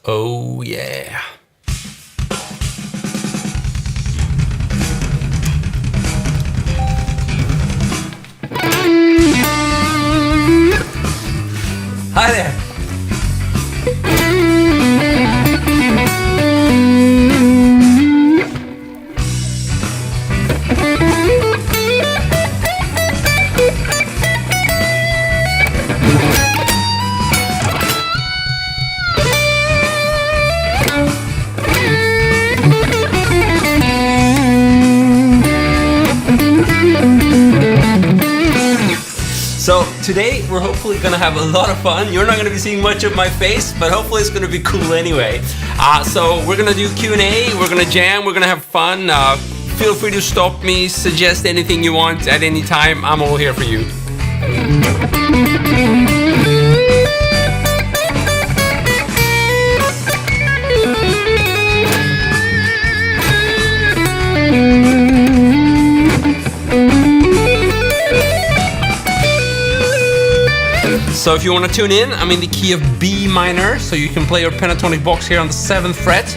Oh yeah. Hi there. So today we're hopefully gonna have a lot of fun. You're not gonna be seeing much of my face, but hopefully it's gonna be cool anyway. So we're gonna do Q&A, we're gonna jam, we're gonna have fun. Feel free to stop me, suggest anything you want at any time. I'm all here for you. So if you want to tune in, I'm in the key of B minor, so you can play your pentatonic box here on the 7th fret.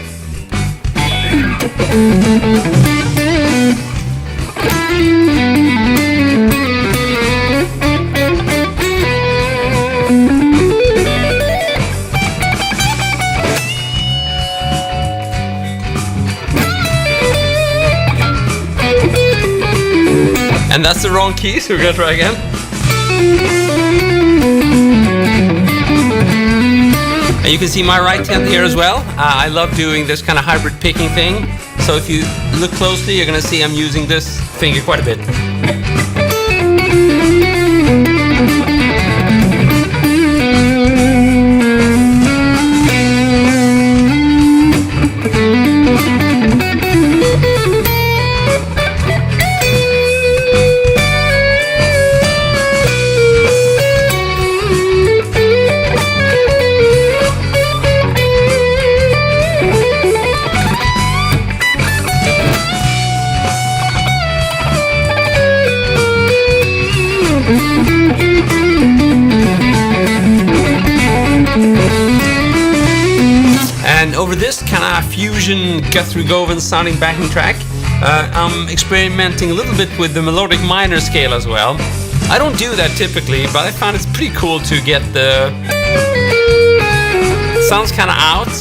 And that's the wrong key, so we're gonna try again. And you can see my right hand here as well. I love doing this kind of hybrid picking thing. So if you look closely, you're gonna see I'm using this finger quite a bit. And over this kind of fusion Guthrie Govan sounding backing track, I'm experimenting a little bit with the melodic minor scale as well. I don't do that typically, but I found it's pretty cool to get the sounds kind of out,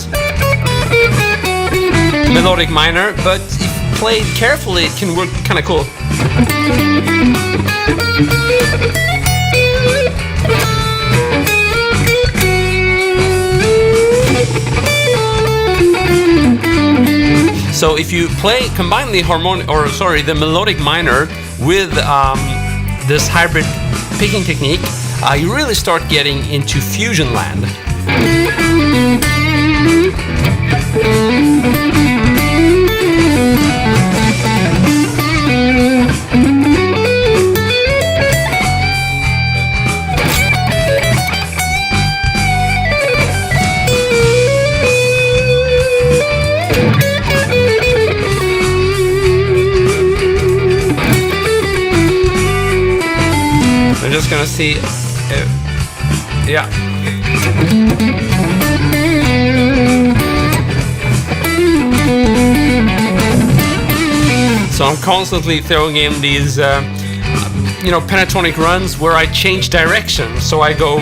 melodic minor, but if played carefully, it can work kind of cool. So if you combine the melodic minor with this hybrid picking technique, you really start getting into fusion land. I'm just gonna see, yeah. So I'm constantly throwing in these, pentatonic runs where I change direction. So I go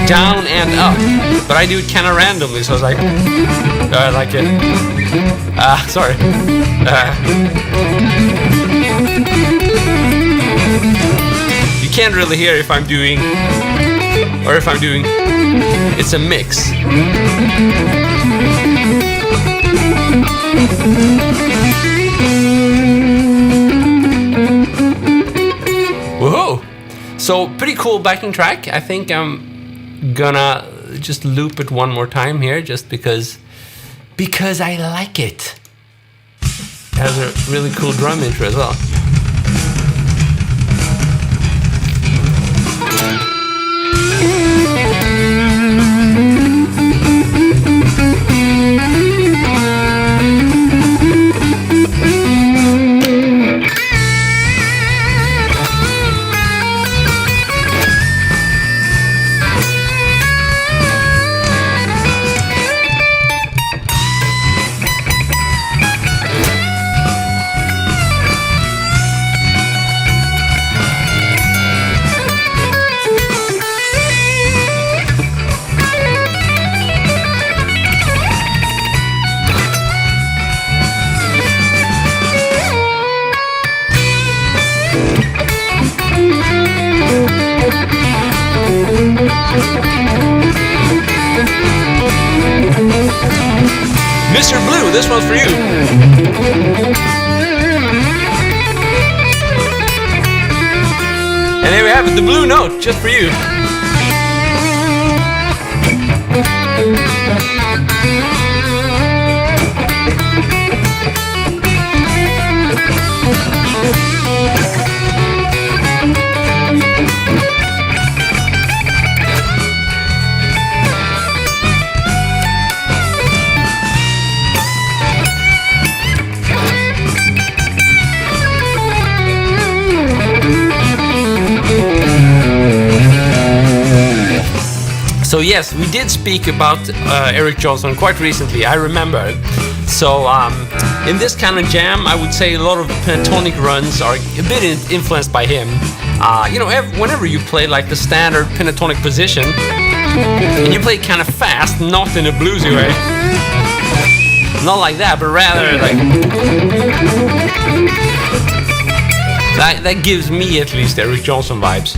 down and up, but I do it kind of randomly. So it's like, I like it. Sorry. You can't really hear if I'm doing, or if I'm doing, it's a mix. Whoa! So pretty cool backing track. I think I'm gonna just loop it one more time here, just because I like it. It has a really cool drum intro as well. this one's for you. And there we have it, the blue note, just for you. So yes, we did speak about Eric Johnson quite recently, I remember. So in this kind of jam, I would say a lot of pentatonic runs are a bit influenced by him. You know, whenever you play like the standard pentatonic position, and you play kind of fast, not in a bluesy way, not like that, but rather like that gives me at least Eric Johnson vibes.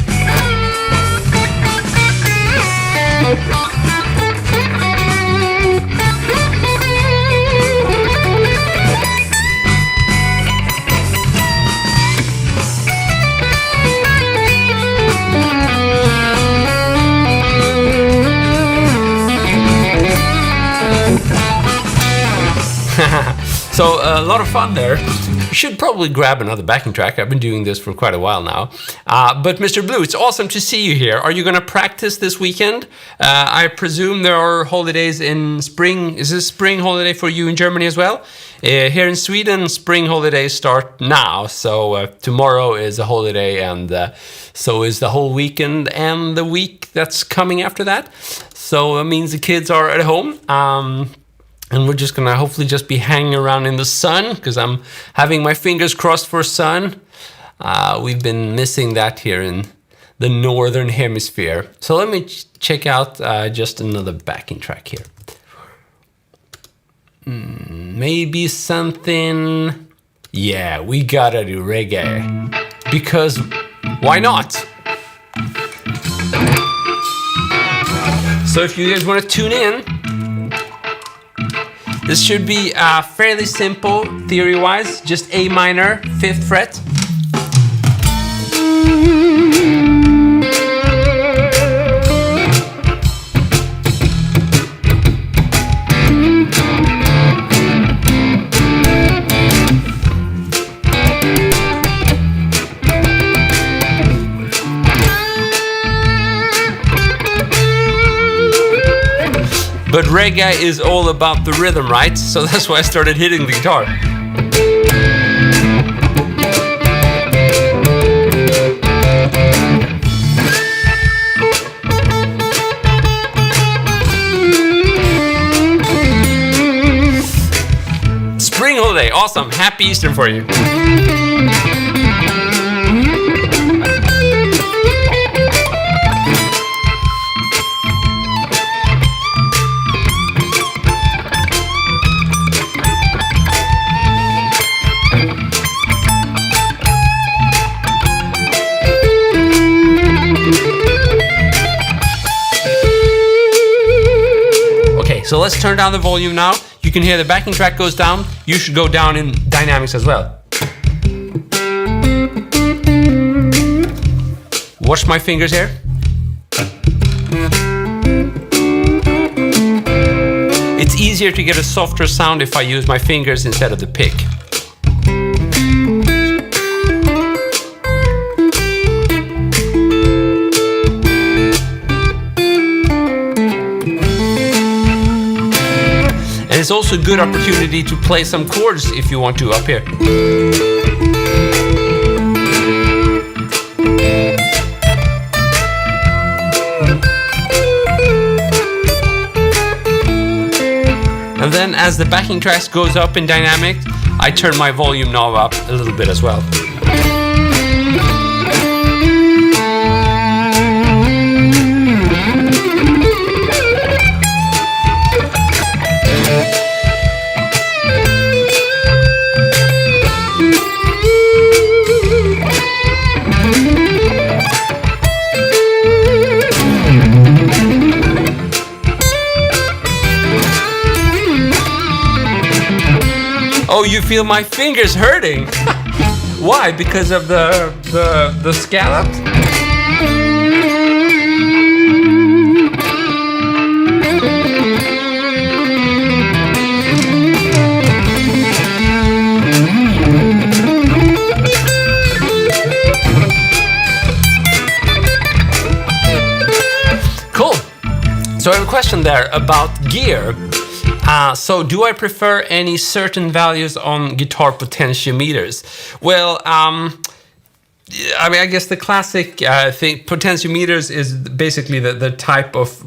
So a lot of fun there. You should probably grab another backing track. I've been doing this for quite a while now. But Mr. Blue, it's awesome to see you here. Are you going to practice this weekend? I presume there are holidays in spring. Is this spring holiday for you in Germany as well? Here in Sweden, spring holidays start now. So tomorrow is a holiday, and so is the whole weekend and the week that's coming after that. So it means the kids are at home. And we're just gonna hopefully just be hanging around in the sun, because I'm having my fingers crossed for sun. We've been missing that here in the northern hemisphere. So let me check out just another backing track here. Maybe something... Yeah, we gotta do reggae. Because why not? So if you guys want to tune in, this should be fairly simple theory-wise, just A minor, 5th fret. But reggae is all about the rhythm, right? So that's why I started hitting the guitar. Spring holiday, awesome. Happy Easter for you. So let's turn down the volume now. You can hear the backing track goes down. You should go down in dynamics as well. Watch my fingers here. It's easier to get a softer sound if I use my fingers instead of the pick. And it's also a good opportunity to play some chords if you want to up here. And then as the backing tracks goes up in dynamic, I turn my volume knob up a little bit as well. you feel my fingers hurting? Why? Because of the scallop? Cool. So I have a question there about gear. So do I prefer any certain values on guitar potentiometers? Well, I mean, I guess the classic thing, potentiometers is basically the type of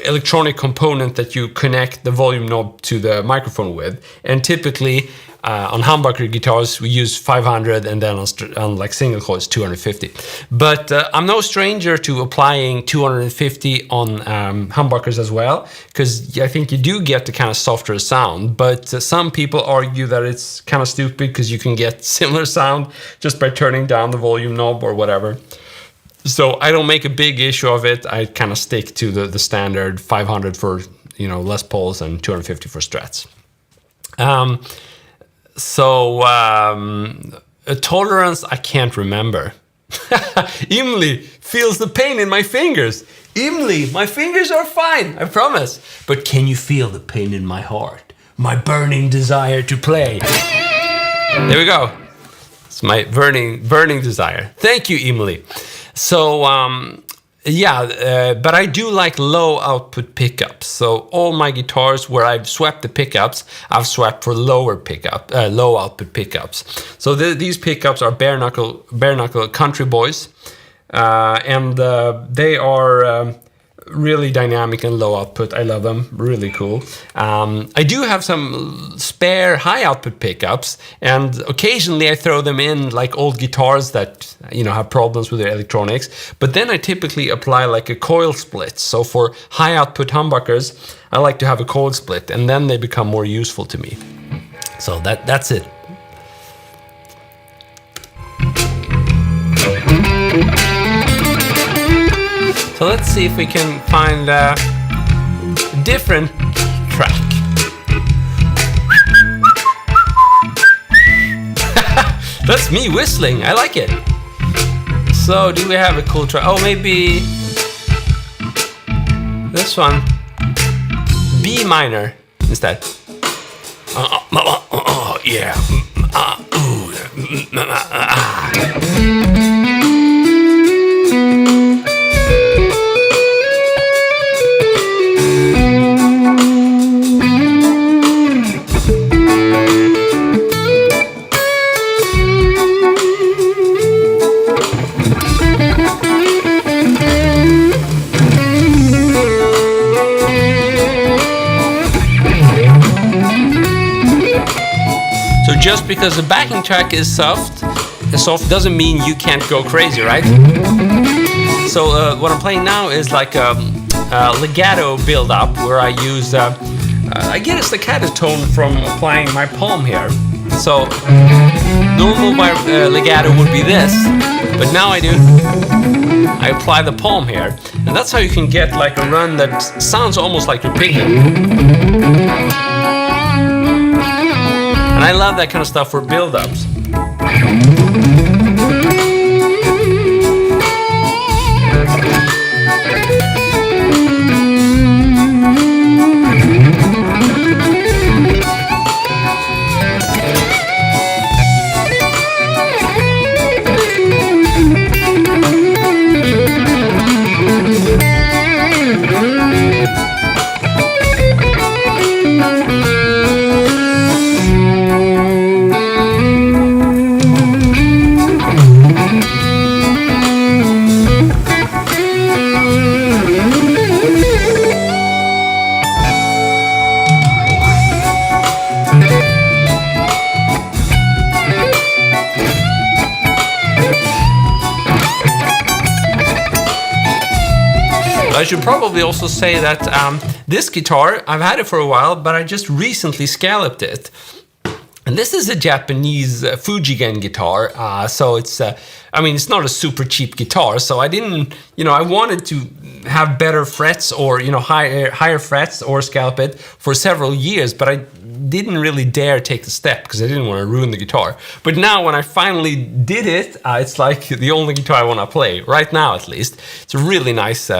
electronic component that you connect the volume knob to the microphone with. And typically on humbucker guitars, we use 500, and then on like single coils, 250. But I'm no stranger to applying 250 on humbuckers as well, because I think you do get the kind of softer sound. But some people argue that it's kind of stupid because you can get similar sound just by turning down the volume knob or whatever. So I don't make a big issue of it. I kind of stick to the standard 500 for, you know, Les Pauls and 250 for Strats. A tolerance, I can't remember. Imli feels the pain in my fingers. Imli, my fingers are fine, I promise. But can you feel the pain in my heart? My burning desire to play. There we go. It's my burning desire. Thank you, Imli. So, but I do like low output pickups. So all my guitars where I've swapped the pickups, I've swapped for low output pickups. So these pickups are bare knuckle Country Boys, and they are really dynamic and low output. I love them, really cool. I do have some spare high output pickups, and occasionally I throw them in like old guitars that, you know, have problems with their electronics. But then I typically apply like a coil split. So for high output humbuckers, I like to have a coil split, and then they become more useful to me. So that's it. So let's see if we can find a different track. That's me whistling, I like it. So do we have a cool track? Oh, maybe this one. B minor instead. Yeah. Just because the backing track is soft doesn't mean you can't go crazy, right? So what I'm playing now is like a legato build-up where I use, I get a staccato tone from applying my palm here. So normal legato would be this, but now I apply the palm here, and that's how you can get like a run that sounds almost like you're picking. And I love that kind of stuff for build-ups. I should probably also say that this guitar, I've had it for a while, but I just recently scalloped it. And this is a Japanese Fujigen guitar, so it's, I mean, it's not a super cheap guitar, so I didn't, you know, I wanted to have better frets or, you know, higher frets or scallop it for several years, but I didn't really dare take the step because I didn't want to ruin the guitar. But now when I finally did it, it's like the only guitar I want to play, right now at least. It's a really nice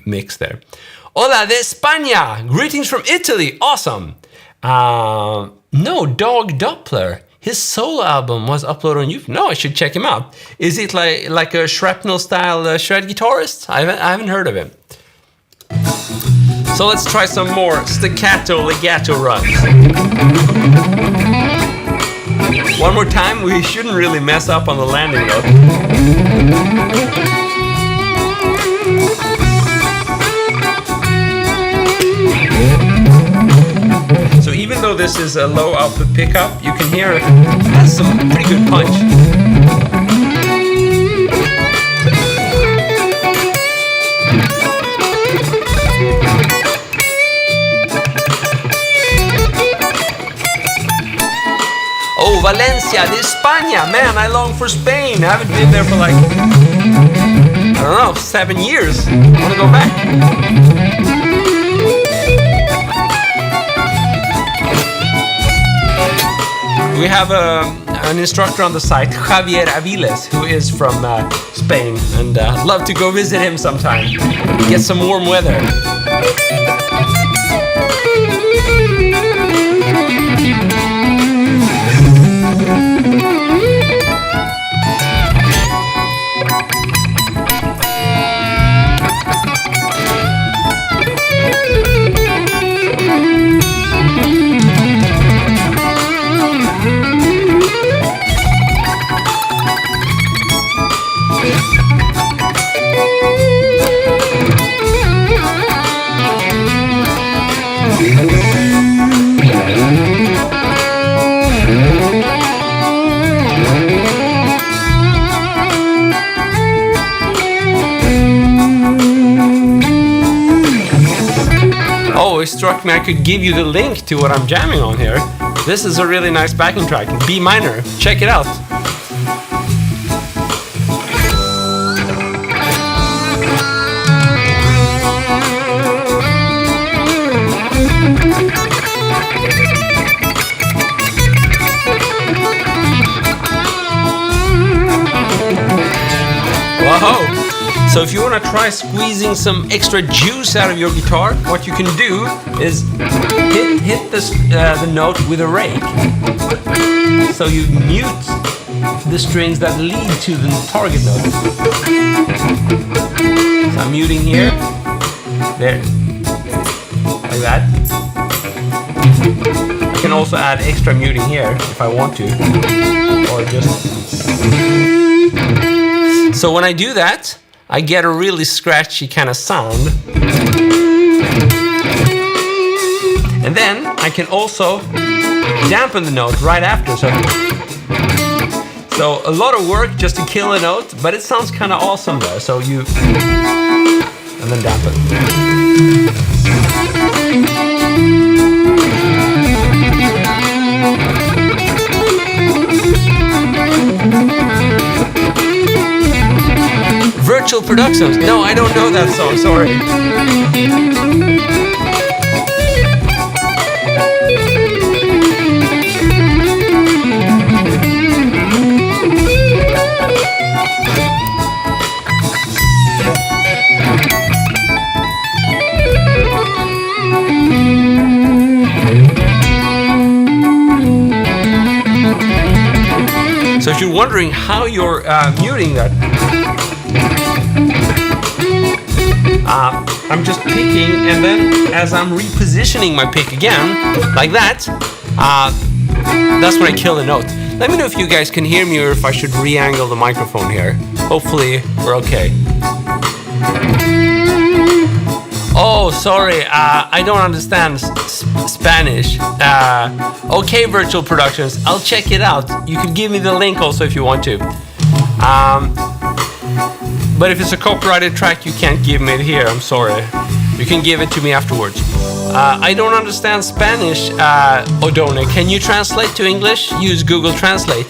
mix there. Hola de España! Greetings from Italy! Awesome! No, Dog Doppler. His solo album was uploaded on YouTube. No, I should check him out. Is it like a shrapnel-style shred guitarist? I haven't heard of him. So let's try some more staccato legato runs. One more time, we shouldn't really mess up on the landing though. So even though this is a low output pickup, you can hear it has some pretty good punch. Oh, Valencia de España! Man, I long for Spain. I haven't been there for like, I don't know, 7 years. I want to go back. We have an instructor on the site, Javier Aviles, who is from Spain, and I'd love to go visit him sometime. Get some warm weather. It struck me I could give you the link to what I'm jamming on here. This is a really nice backing track, B minor. Check it out. Whoa! So if you want to try squeezing some extra juice out of your guitar, what you can do is hit the note with a rake. So you mute the strings that lead to the target note. So I'm muting here, there, like that. I can also add extra muting here if I want to, or just. So when I do that, I get a really scratchy kind of sound. And then I can also dampen the note right after. So a lot of work just to kill a note, but it sounds kind of awesome there. So you, and then dampen. Virtual Productions. No, I don't know that song, sorry. So if you're wondering how you're muting that, I'm just picking, and then as I'm repositioning my pick again, like that, that's when I kill the note. Let me know if you guys can hear me or if I should re-angle the microphone here. Hopefully we're okay. Oh, sorry, I don't understand Spanish. Okay, Virtual Productions, I'll check it out. You can give me the link also if you want to. But if it's a copyrighted track, you can't give me it here, I'm sorry. You can give it to me afterwards. I don't understand Spanish, Odone. Can you translate to English? Use Google Translate.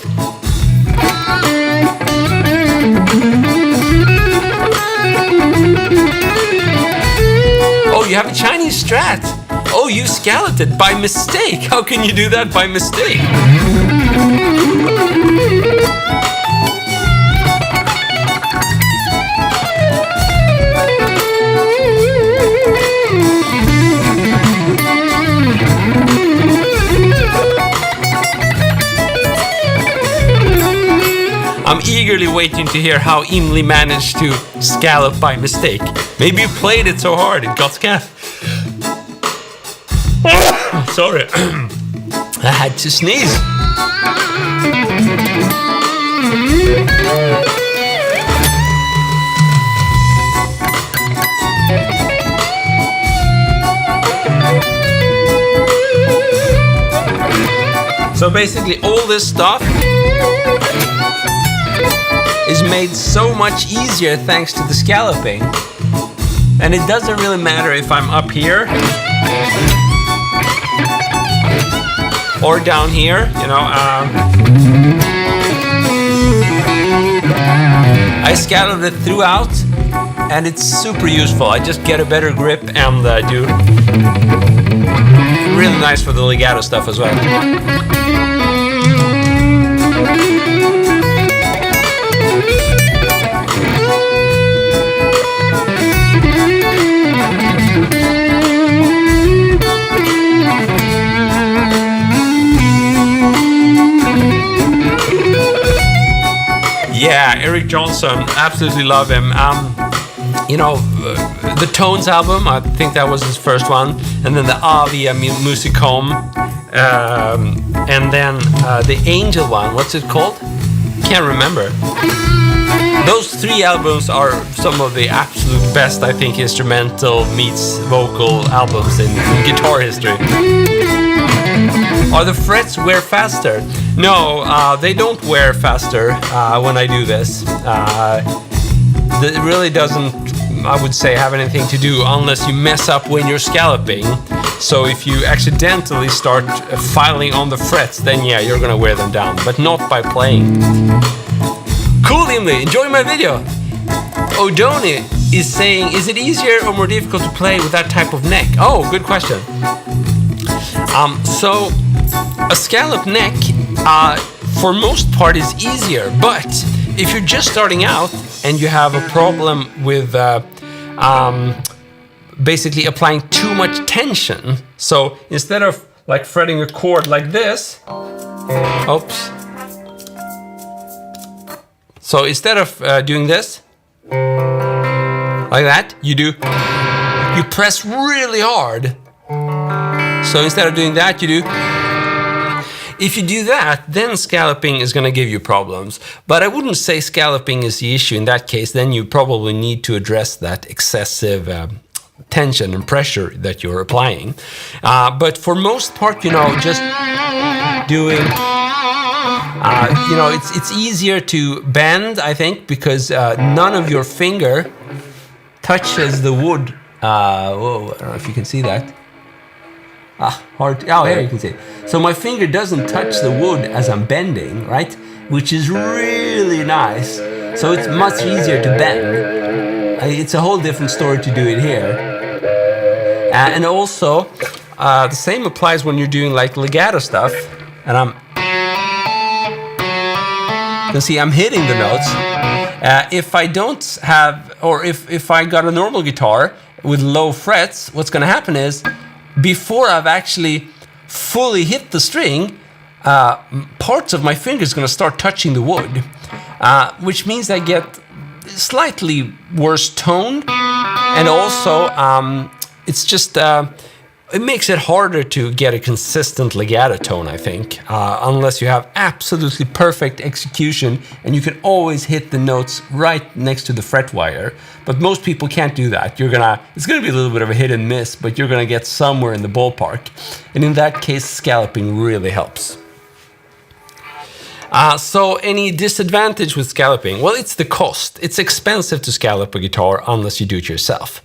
Oh, you have a Chinese Strat. Oh, you scalloped it by mistake. How can you do that by mistake? I'm eagerly waiting to hear how Emily managed to scallop by mistake. Maybe you played it so hard it got scalloped. Sorry, I had to sneeze. So basically all this stuff is made so much easier thanks to the scalloping. And it doesn't really matter if I'm up here or down here, you know. I scalloped it throughout and it's super useful. I just get a better grip and do really nice for the legato stuff as well. Yeah, Eric Johnson, absolutely love him. You know, the Tones album, I think that was his first one, and then the Avia Musicom, and then the Angel one, what's it called? Can't remember. Those three albums are some of the absolute best, I think, instrumental meets vocal albums in guitar history. Are the frets wear faster? No, they don't wear faster when I do this. It really doesn't, I would say, have anything to do unless you mess up when you're scalloping. So if you accidentally start filing on the frets, then yeah, you're gonna wear them down, but not by playing. Cool, Emily, enjoy my video. Odoni is saying, is it easier or more difficult to play with that type of neck? Oh, good question. So a scallop neck for most part is easier, but if you're just starting out and you have a problem with basically applying too much tension, so instead of like fretting a chord like this, oops. So instead of doing this like that, you press really hard. So instead of doing that, you do. If you do that, then scalloping is going to give you problems. But I wouldn't say scalloping is the issue in that case. Then you probably need to address that excessive tension and pressure that you're applying. But for most part, you know, just doing, you know, it's easier to bend, I think, because none of your finger touches the wood. Whoa, I don't know if you can see that. Hard. Oh, here you can see it. So my finger doesn't touch the wood as I'm bending, right? Which is really nice. So it's much easier to bend. It's a whole different story to do it here. And also, the same applies when you're doing like legato stuff. And you can see I'm hitting the notes. If I don't have, or if I got a normal guitar with low frets, what's going to happen is, before I've actually fully hit the string, parts of my fingers are going to start touching the wood, which means I get slightly worse tone, and also it's just it makes it harder to get a consistent legato tone, I think, unless you have absolutely perfect execution and you can always hit the notes right next to the fret wire. But most people can't do that. It's gonna be a little bit of a hit and miss, but you're gonna get somewhere in the ballpark. And in that case, scalloping really helps. So any disadvantage with scalloping? Well, it's the cost. It's expensive to scallop a guitar unless you do it yourself.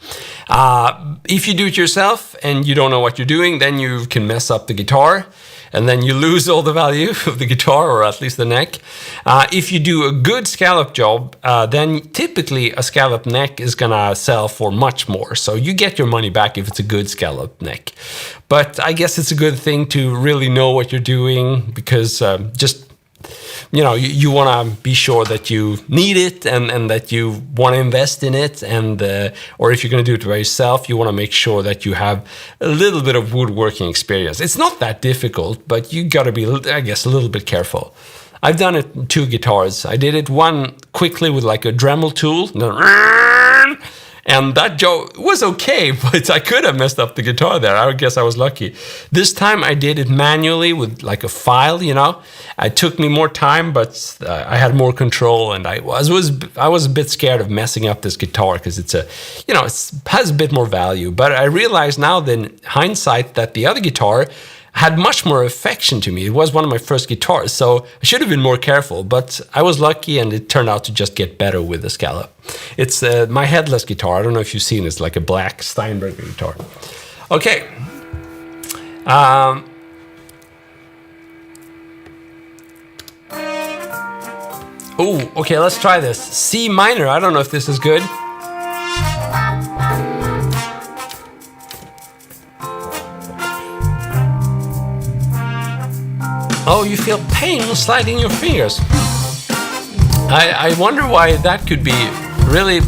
If you do it yourself and you don't know what you're doing, then you can mess up the guitar. and then you lose all the value of the guitar, or at least the neck. If you do a good scallop job, then typically a scallop neck is gonna sell for much more. So you get your money back if it's a good scallop neck. But I guess it's a good thing to really know what you're doing, because just, you know, you want to be sure that you need it and that you want to invest in it, and or if you're going to do it by yourself, you want to make sure that you have a little bit of woodworking experience. It's not that difficult, but you got to be, I guess, a little bit careful. I've done it in 2 guitars. I did it one quickly with like a Dremel tool, and that job was okay, but I could have messed up the guitar there. I guess I was lucky. This time I did it manually with like a file, you know. It took me more time, but I had more control, and I was a bit scared of messing up this guitar, because it's it has a bit more value. But I realize now, in hindsight, that the other guitar had much more affection to me. It was one of my first guitars, so I should have been more careful, but I was lucky, and it turned out to just get better with the scallop. It's my headless guitar. I don't know if you've seen it. It's like a black Steinberger guitar. Okay. Oh, okay, let's try this. C minor. I don't know if this is good. Oh, you feel pain sliding your fingers. I wonder why that could be. Really,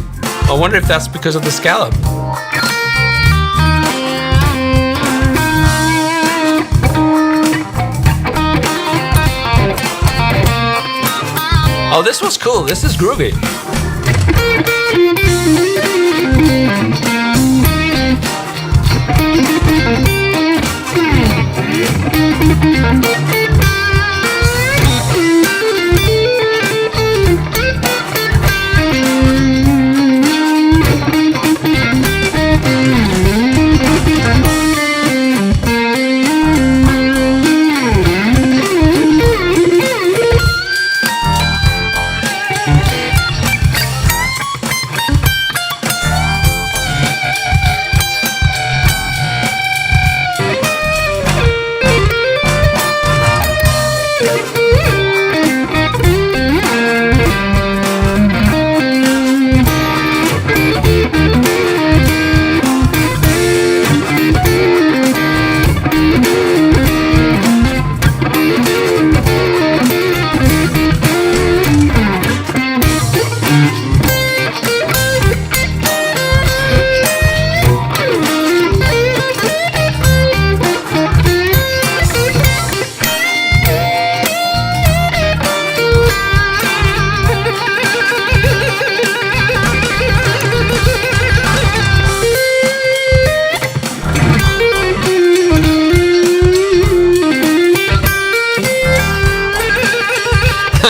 I wonder if that's because of the scallop. Oh, this was cool. This is groovy.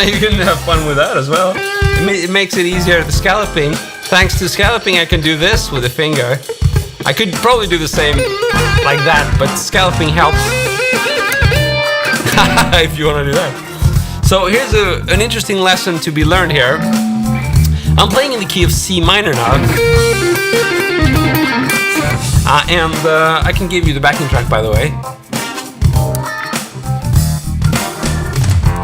You can have fun with that as well. It makes it easier. The scalloping, thanks to scalloping, I can do this with a finger. I could probably do the same like that, but scalloping helps. If you want to do that. So here's an interesting lesson to be learned here. I'm playing in the key of C minor now. And I can give you the backing track, by the way.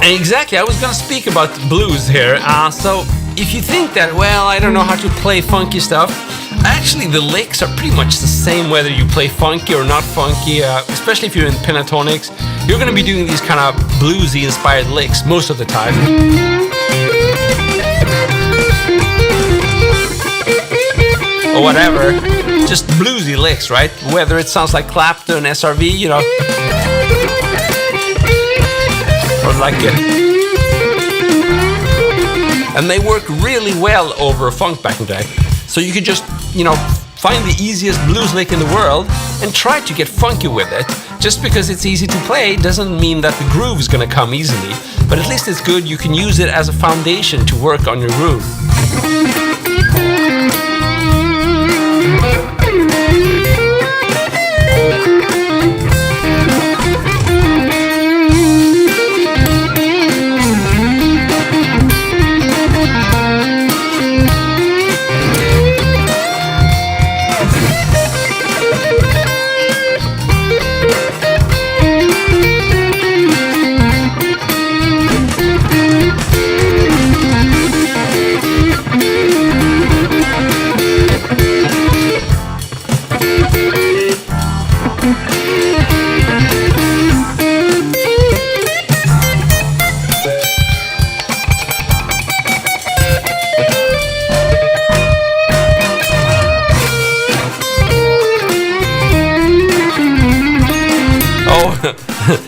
Exactly, I was gonna speak about blues here. So if you think that, well, I don't know how to play funky stuff, actually the licks are pretty much the same whether you play funky or not funky, especially if you're in pentatonics. You're gonna be doing these kind of bluesy inspired licks most of the time. Or whatever, just bluesy licks, right? Whether it sounds like Clapton, SRV, you know. Or like it. And they work really well over a funk backing track. So you could just, you know, find the easiest blues lick in the world and try to get funky with it. Just because it's easy to play doesn't mean that the groove is gonna come easily. But at least it's good, you can use it as a foundation to work on your groove.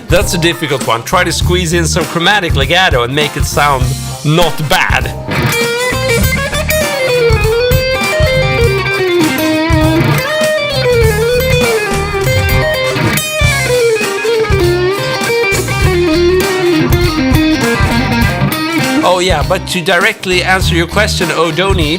That's a difficult one. Try to squeeze in some chromatic legato and make it sound not bad. Oh yeah, but to directly answer your question, Odoni,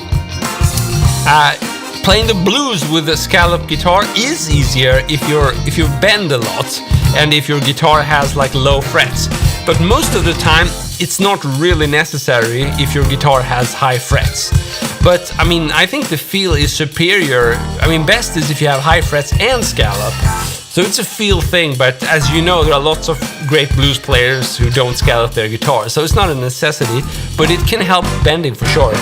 playing the blues with a scallop guitar is easier if you bend a lot and if your guitar has like low frets. But most of the time, it's not really necessary if your guitar has high frets. But I mean, I think the feel is superior. I mean, best is if you have high frets and scallop. So it's a feel thing, but as you know, there are lots of great blues players who don't scallop their guitar. So it's not a necessity, but it can help bending for sure.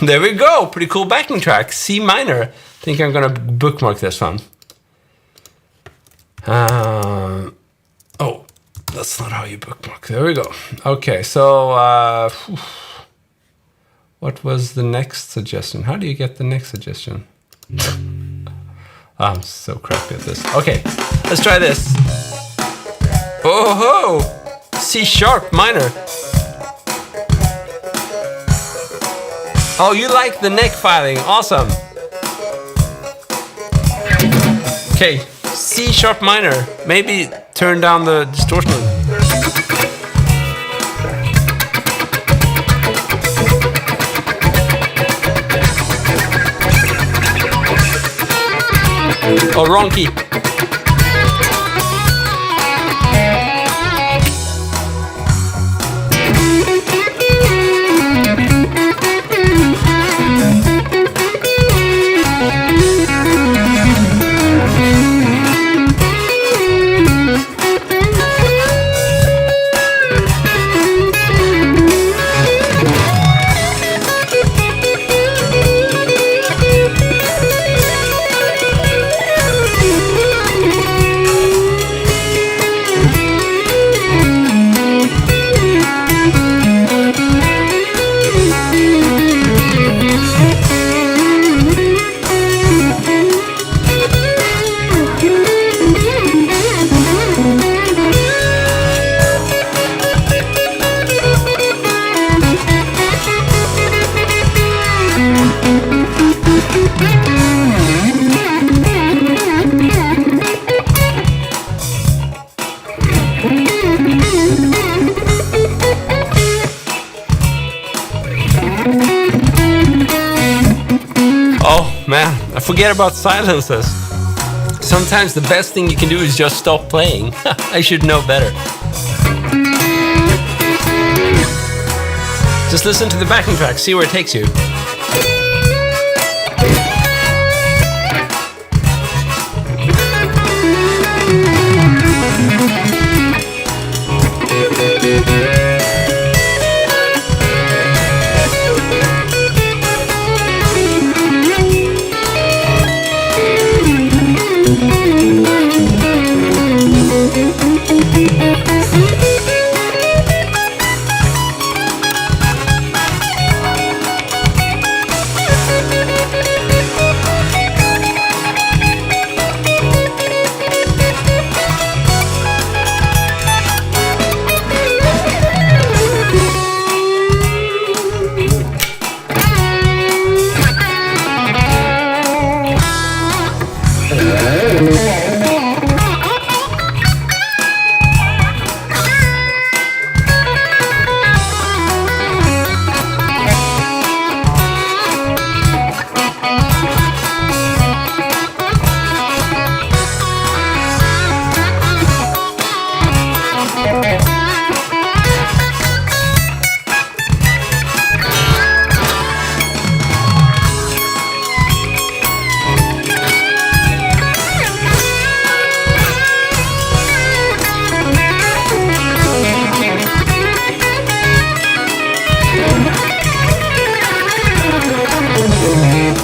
There we go, pretty cool backing track, C minor. I think I'm gonna bookmark this one. Oh, that's not how you bookmark. There we go. Okay, so what was the next suggestion? How do you get the next suggestion? I'm so crappy at this. Okay, let's try this. Oh ho! C sharp minor. Oh, you like the neck filing. Awesome. Okay, C sharp minor. Maybe turn down the distortion. Oh, wrong key. Man, I forget about silences. Sometimes the best thing you can do is just stop playing. I should know better. Just listen to the backing track, see where it takes you.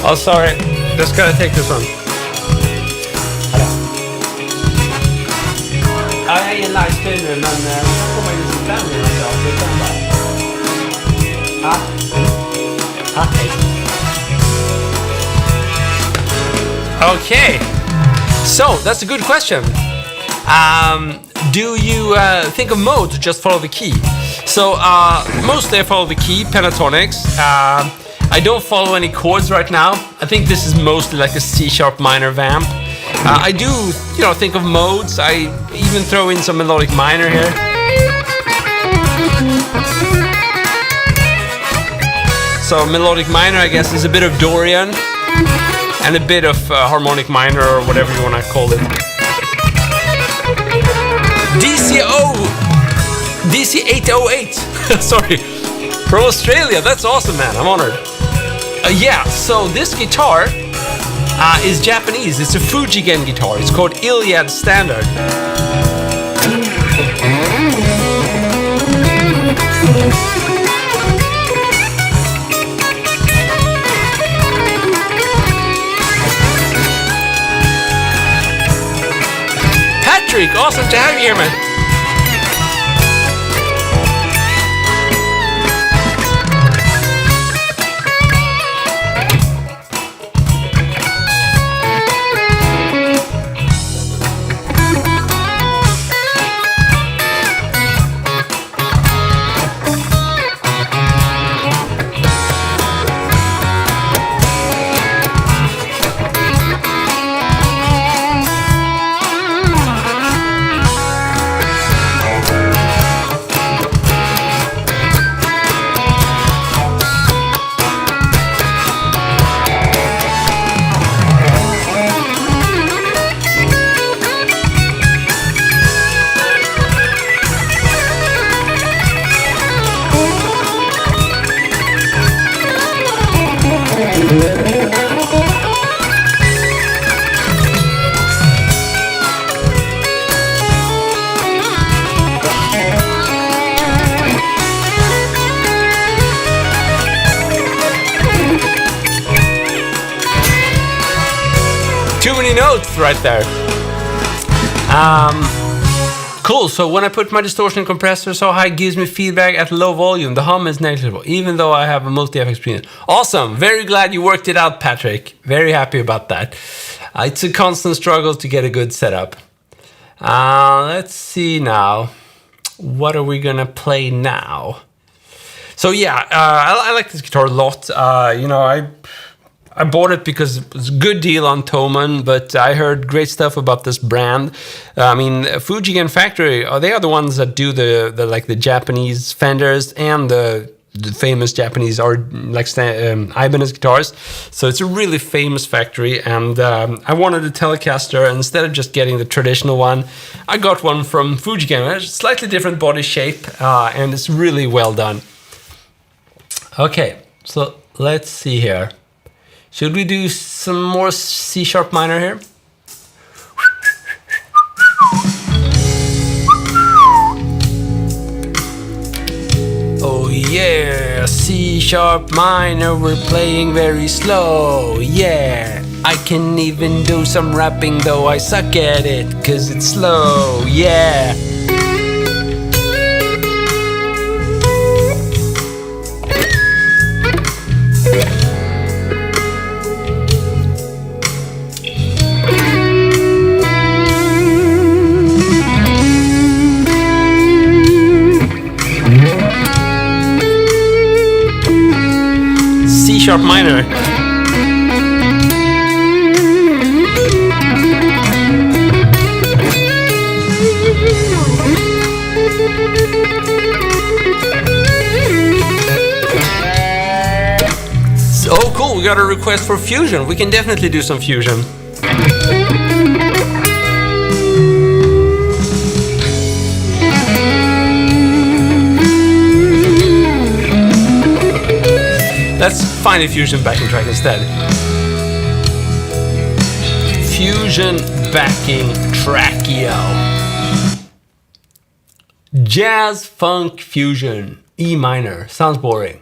Oh, sorry. Just gotta take this one. Jag är i en livestream nu, men jag kommer in som fem minuten. Okay. So, that's a good question. Do you think of modes or just follow the key? So, mostly I follow the key, pentatonics. I don't follow any chords right now. I think this is mostly like a C-sharp minor vamp. I do, think of modes. I even throw in some melodic minor here. So melodic minor, I guess, is a bit of Dorian and a bit of harmonic minor, or whatever you want to call it. DC808. Sorry, from Australia. That's awesome, man. I'm honored. Yeah, so this guitar is Japanese. It's a Fujigen guitar. It's called Iliad Standard. Patrick, awesome to have you here, man. Too many notes right there. Cool, so when I put my distortion compressor so high, it gives me feedback at low volume. The hum is negligible, even though I have a multi-FX preamp. Awesome, very glad you worked it out, Patrick. Very happy about that. It's a constant struggle to get a good setup. Let's see now. What are we gonna play now? So yeah, I like this guitar a lot. I bought it because it was a good deal on Thomann, but I heard great stuff about this brand. I mean, Fujigen Factory, they are the ones that do the Japanese Fenders and the famous Japanese Ibanez guitars. So it's a really famous factory, and I wanted a Telecaster. Instead of just getting the traditional one, I got one from Fujigen. It's a slightly different body shape, and it's really well done. Okay, so let's see here. Should we do some more C sharp minor here? Oh yeah, C sharp minor, we're playing very slow, yeah. I can even do some rapping though I suck at it, cause it's slow, yeah. C sharp minor. Oh cool, we got a request for fusion. We can definitely do some fusion. Let's find a fusion backing track instead. Fusion backing track, yo. Jazz funk fusion, E minor, sounds boring.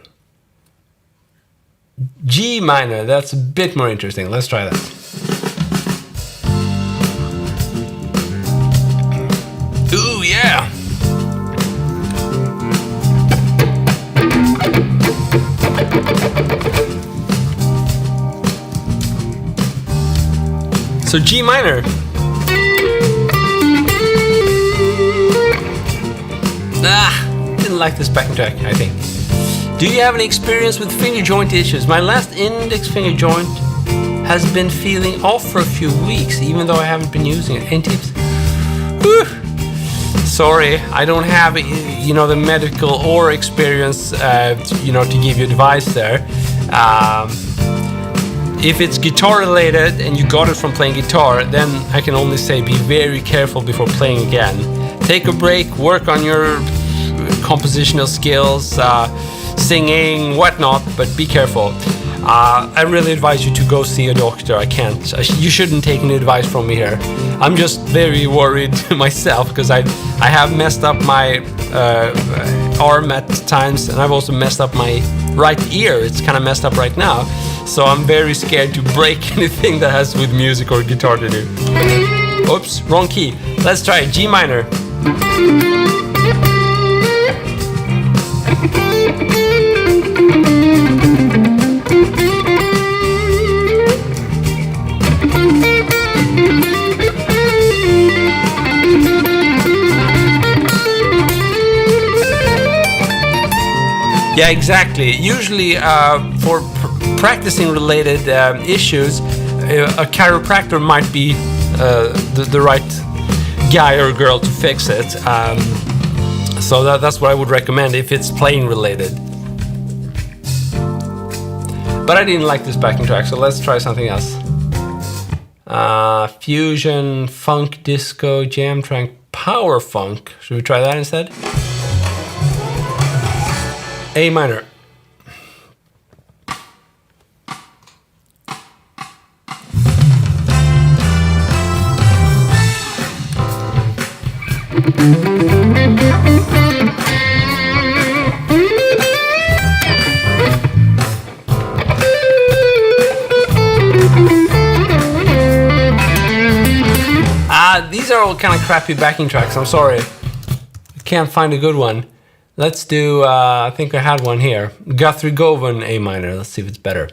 G minor, that's a bit more interesting. Let's try that. Ooh, yeah. So G minor. Didn't like this backing track, I think. Do you have any experience with finger joint issues? My last index finger joint has been feeling off for a few weeks, even though I haven't been using it. Any tips? Whew. Sorry, I don't have, the medical or experience, to give you advice there. If it's guitar related and you got it from playing guitar, then I can only say be very careful before playing again. Take a break, work on your compositional skills, singing, whatnot, but be careful. I really advise you to go see a doctor. You shouldn't take any advice from me here. I'm just very worried myself because I have messed up my arm at times, and I've also messed up my right ear. It's kind of messed up right now. So I'm very scared to break anything that has with music or guitar to do. Oops, wrong key. Let's try it. G minor. Yeah, exactly. Usually for practicing related issues, a chiropractor might be the right guy or girl to fix it. So that's what I would recommend if it's playing related. But I didn't like this backing track, so let's try something else. Fusion, funk, disco, jam track, power funk. Should we try that instead? A minor. These are all kind of crappy backing tracks, I'm sorry. I can't find a good one. Let's do, I think I had one here. Guthrie Govan A minor, let's see if it's better.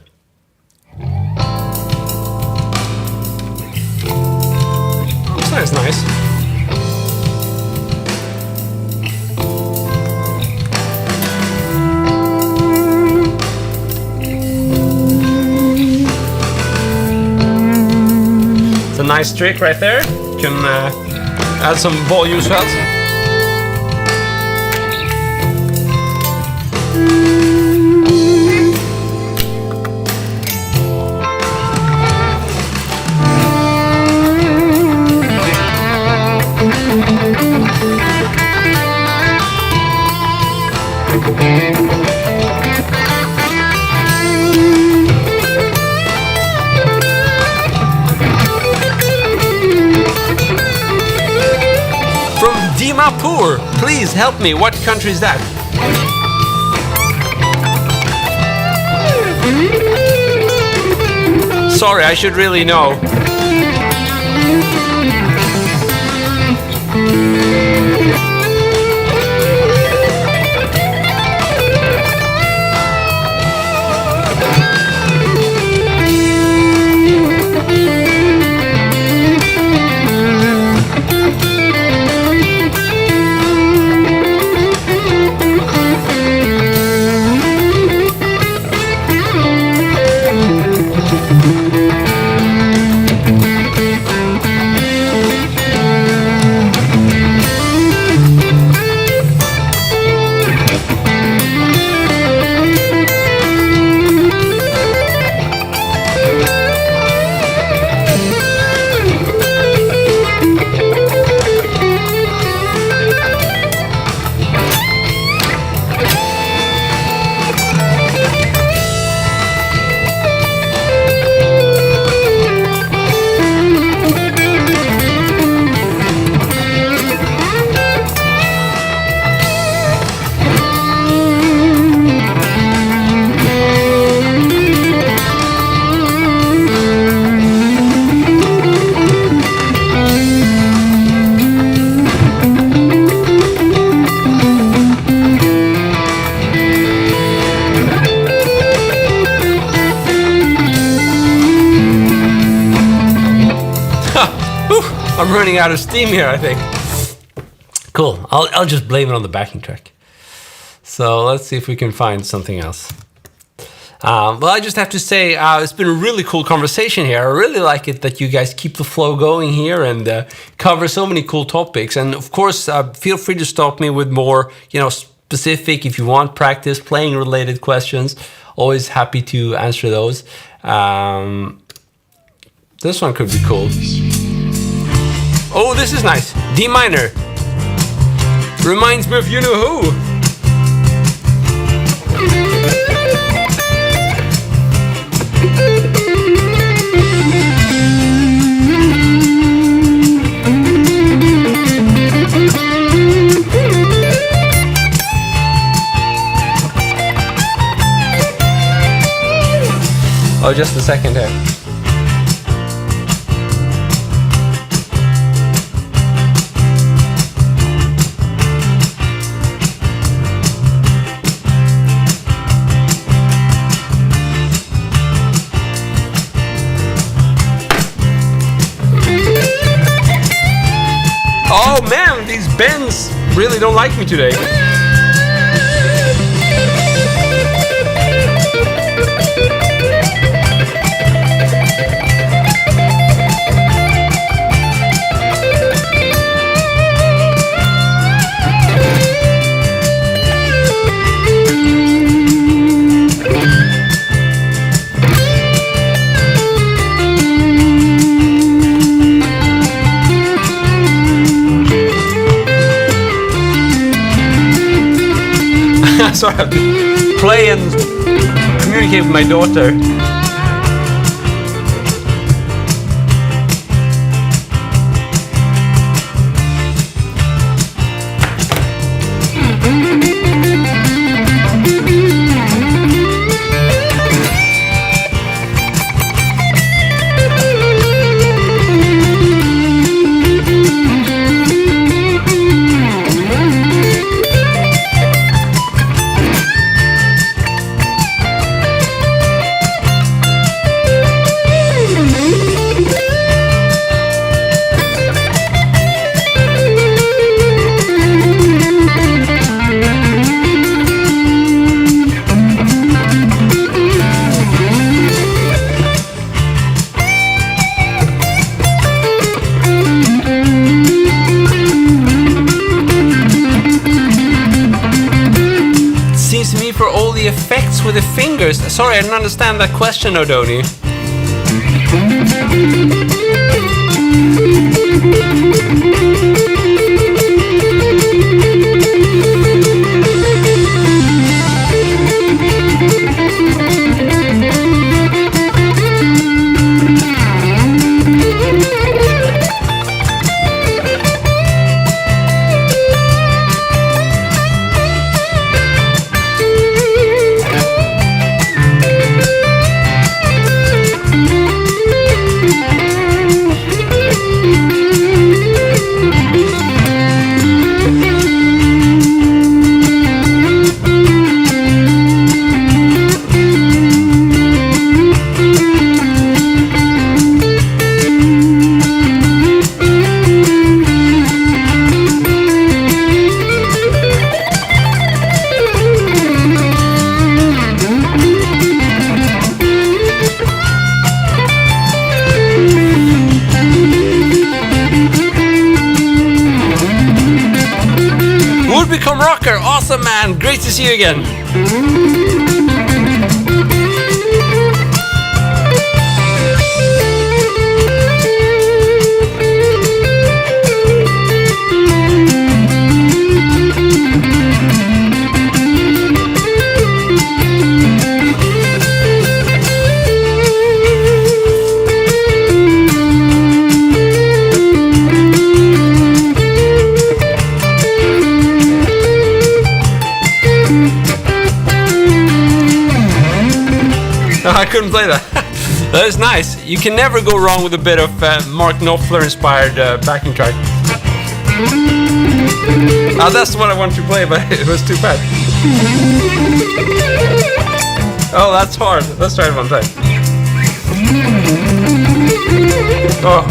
That's nice. It's a nice trick right there. You can add some volume swells. Singapore. Please help me. What country is that? Sorry, I should really know. I'm running out of steam here, I think. Cool. I'll just blame it on the backing track. So let's see if we can find something else. Well, I just have to say, it's been a really cool conversation here. I really like it that you guys keep the flow going here and cover so many cool topics. And of course, feel free to stop me with more, specific, if you want practice, playing related questions. Always happy to answer those. This one could be cool. Oh, this is nice. D minor. Reminds me of you know who. Oh, just a second here. Oh man, these bends really don't like me today. So I have to play and communicate with my daughter. Effects with the fingers. Sorry, I didn't understand that question, Odoni. Awesome, man. Great to see you again. I couldn't play that. That is nice. You can never go wrong with a bit of Mark Knopfler inspired backing track. That's what I wanted to play, but it was too bad. Oh, that's hard. Let's try it one time. Oh.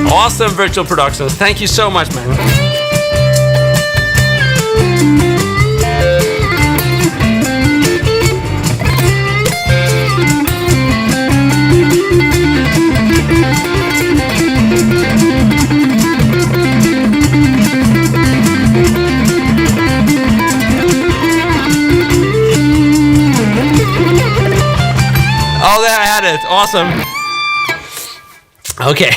Awesome virtual productions. Thank you so much, man. Oh, there I had it. Awesome. Okay.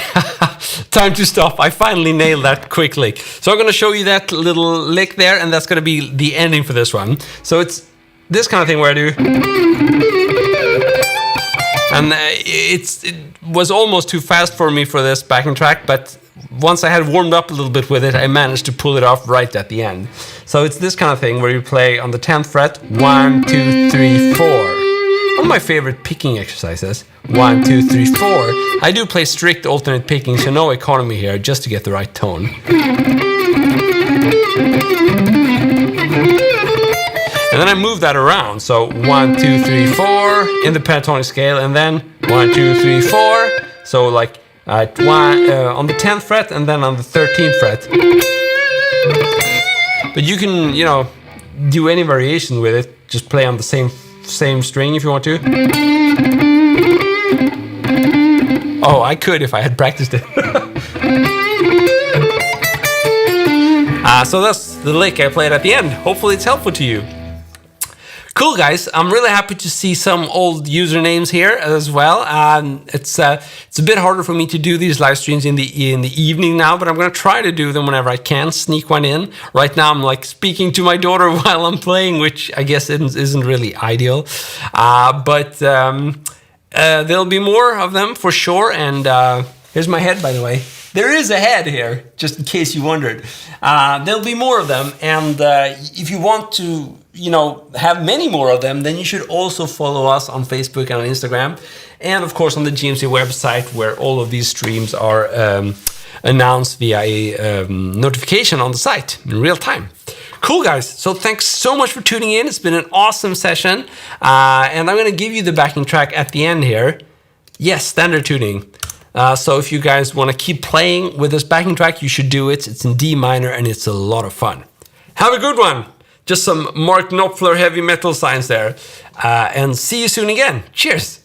Time to stop. I finally nailed that quick lick. So I'm going to show you that little lick there, and that's going to be the ending for this one. So it's this kind of thing where I do... And it was almost too fast for me for this backing track, but once I had warmed up a little bit with it, I managed to pull it off right at the end. So it's this kind of thing where you play on the 10th fret, 1, 2, 3, 4. One of my favorite picking exercises. 1, 2, 3, 4. I do play strict alternate picking, so no economy here, just to get the right tone. And then I move that around. So 1, 2, 3, 4 in the pentatonic scale, and then 1, 2, 3, 4. So like on the 10th fret and then on the 13th fret. But you can, do any variation with it. Just play on the same string if you want to. Oh, I could if I had practiced it. So that's the lick I played at the end. Hopefully it's helpful to you. Cool, guys. I'm really happy to see some old usernames here as well. It's a bit harder for me to do these live streams in the evening now, but I'm going to try to do them whenever I can, sneak one in. Right now I'm like speaking to my daughter while I'm playing, which I guess isn't really ideal. But there'll be more of them for sure. And here's my head, by the way. There is a head here, just in case you wondered. There'll be more of them, and if you want to, have many more of them, then you should also follow us on Facebook and on Instagram, and of course on the GMC website, where all of these streams are announced via a notification on the site in real time. Cool, guys. So thanks so much for tuning in. It's been an awesome session, and I'm going to give you the backing track at the end here. Yes, standard tuning. So if you guys want to keep playing with this backing track, you should do it. It's in D minor and it's a lot of fun. Have a good one. Just some Mark Knopfler heavy metal signs there. And see you soon again. Cheers.